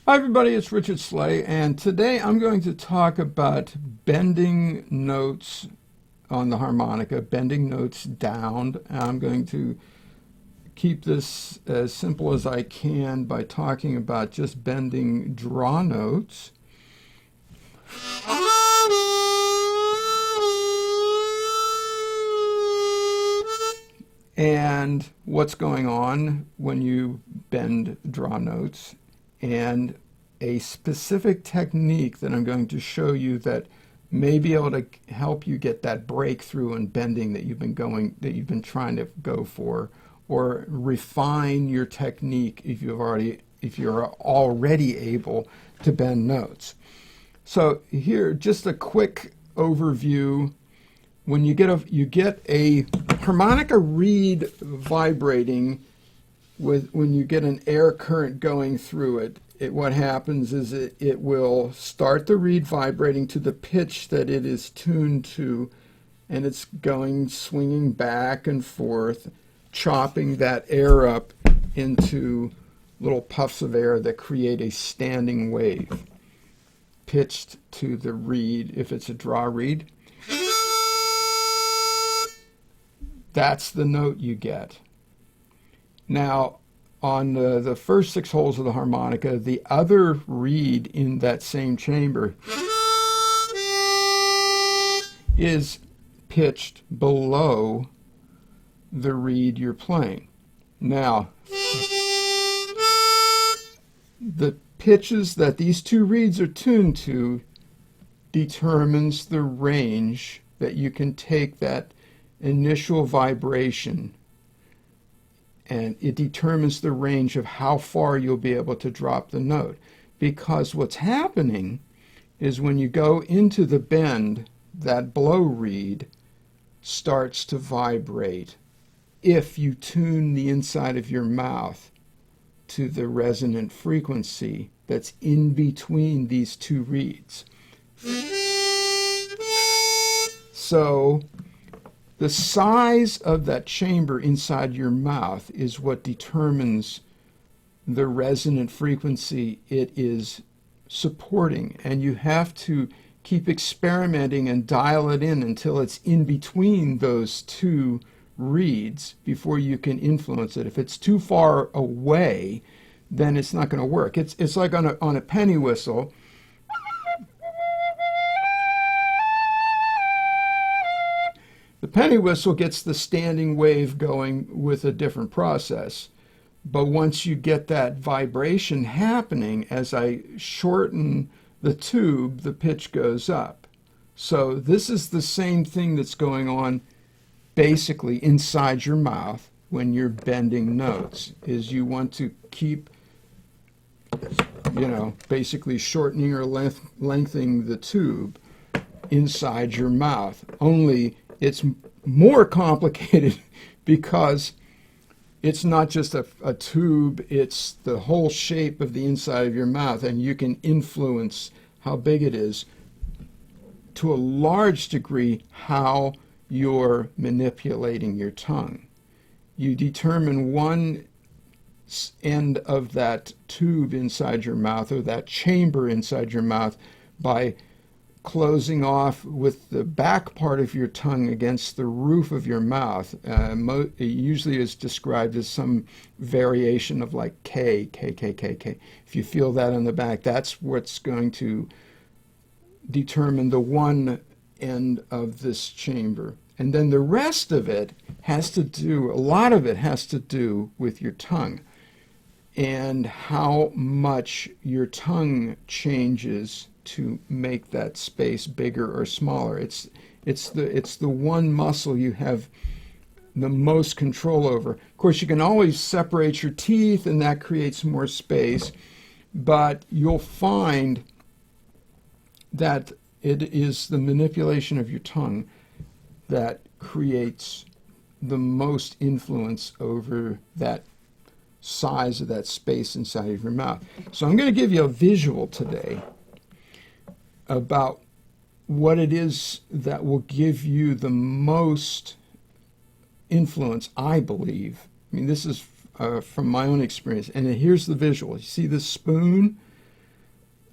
Hi everybody, it's Richard Sleigh, and today I'm going to talk about bending notes on the harmonica, bending notes down. I'm going to keep this as simple as I can by talking about just bending draw notes. And what's going on when you bend draw notes, and a specific technique that I'm going to show you that may be able to help you get that breakthrough in bending that you've been trying to go for, or refine your technique if you're already able to bend notes. So here, just a quick overview. When you get a harmonica reed vibrating when you get an air current going through it, what happens is it will start the reed vibrating to the pitch that it is tuned to, and it's swinging back and forth, chopping that air up into little puffs of air that create a standing wave, pitched to the reed. If it's a draw reed, that's the note you get. Now, on the first 6 holes of the harmonica, the other reed in that same chamber is pitched below the reed you're playing. Now, the pitches that these two reeds are tuned to determines the range that you can take that initial vibration, and it determines the range of how far you'll be able to drop the note. Because what's happening is when you go into the bend, that blow reed starts to vibrate if you tune the inside of your mouth to the resonant frequency that's in between these two reeds. So the size of that chamber inside your mouth is what determines the resonant frequency it is supporting. And you have to keep experimenting and dial it in until it's in between those two reeds before you can influence it. If it's too far away, then it's not going to work. It's like on a penny whistle. The penny whistle gets the standing wave going with a different process. But once you get that vibration happening, as I shorten the tube, the pitch goes up. So this is the same thing that's going on basically inside your mouth when you're bending notes, is you want to keep, basically shortening or lengthening the tube inside your mouth. Only it's more complicated because it's not just a tube, it's the whole shape of the inside of your mouth, and you can influence how big it is to a large degree how you're manipulating your tongue. You determine one end of that tube inside your mouth, or that chamber inside your mouth, by closing off with the back part of your tongue against the roof of your mouth. It usually is described as some variation of like K, K, K, K, K. If you feel that on the back, that's what's going to determine the one end of this chamber. And then the rest of it has to do, a lot of it has to do with your tongue and how much your tongue changes to make that space bigger or smaller. It's the one muscle you have the most control over. Of course, you can always separate your teeth, and that creates more space, but you'll find that it is the manipulation of your tongue that creates the most influence over that size of that space inside of your mouth. So I'm going to give you a visual today about what it is that will give you the most influence, I believe. I mean, this is from my own experience. And here's the visual. You see this spoon?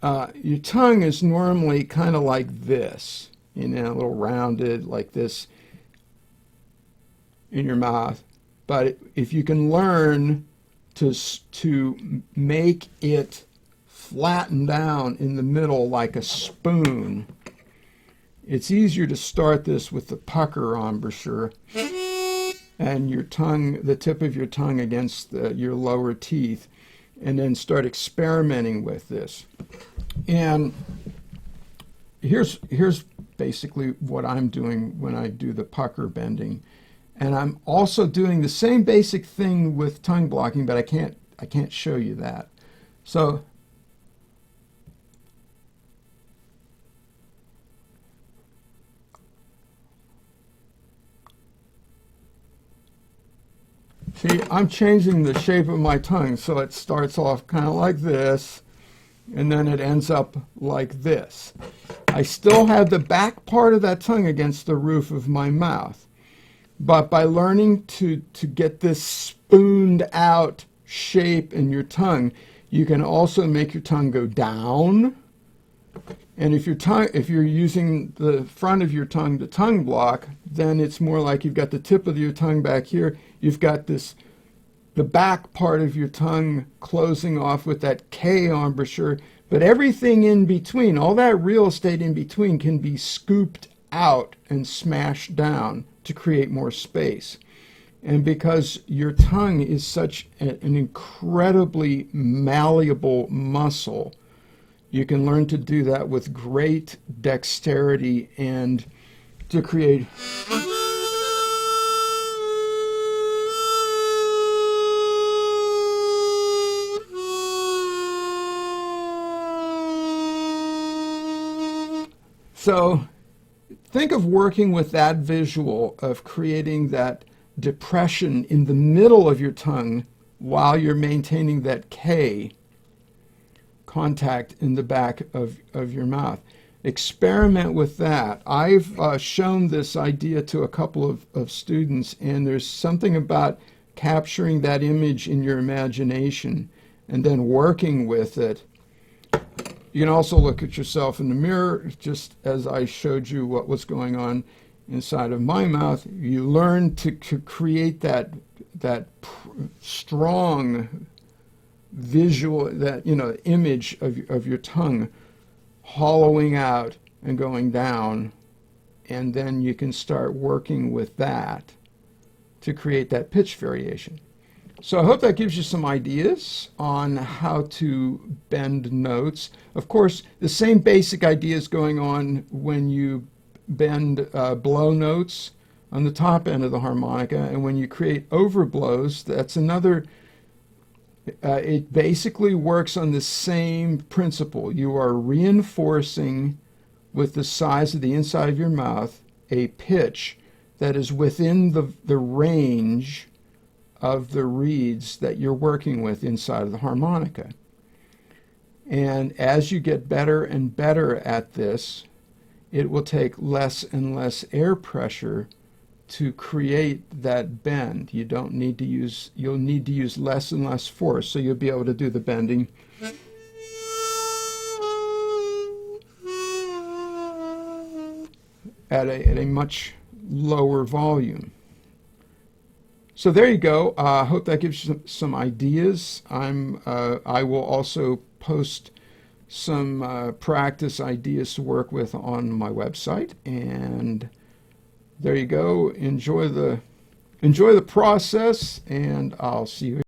your tongue is normally kind of like this, a little rounded like this in your mouth. But if you can learn to make it flatten down in the middle like a spoon, it's easier to start this with the pucker embouchure and your tongue, the tip of your tongue against your lower teeth, and then start experimenting with this. And here's basically what I'm doing when I do the pucker bending. And I'm also doing the same basic thing with tongue blocking, but I can't show you that. So see, I'm changing the shape of my tongue so it starts off kind of like this, and then it ends up like this. I still have the back part of that tongue against the roof of my mouth, but by learning to get this spooned out shape in your tongue, you can also make your tongue go down. And if you're using the front of your tongue to tongue block, then it's more like you've got the tip of your tongue back here. You've got the back part of your tongue closing off with that K embouchure, but everything in between, all that real estate in between, can be scooped out and smashed down to create more space. And because your tongue is such an incredibly malleable muscle, you can learn to do that with great dexterity and to create so think of working with that visual of creating that depression in the middle of your tongue while you're maintaining that K contact in the back of your mouth. Experiment with that. I've shown this idea to a couple of students, and there's something about capturing that image in your imagination and then working with it. You can also look at yourself in the mirror, just as I showed you what was going on inside of my mouth. You learn to create that strong visual, that image of your tongue hollowing out and going down, and then you can start working with that to create that pitch variation. So I hope that gives you some ideas on how to bend notes. Of course, the same basic idea is going on when you bend blow notes on the top end of the harmonica, and when you create overblows, that's another. It basically works on the same principle. You are reinforcing with the size of the inside of your mouth a pitch that is within the range of the reeds that you're working with inside of the harmonica. And as you get better and better at this, it will take less and less air pressure to create that bend. You'll need to use less and less force, so you'll be able to do the bending at a much lower volume. So there you go. I hope that gives you some ideas. I will also post some practice ideas to work with on my website, and there you go. Enjoy the process, and I'll see you.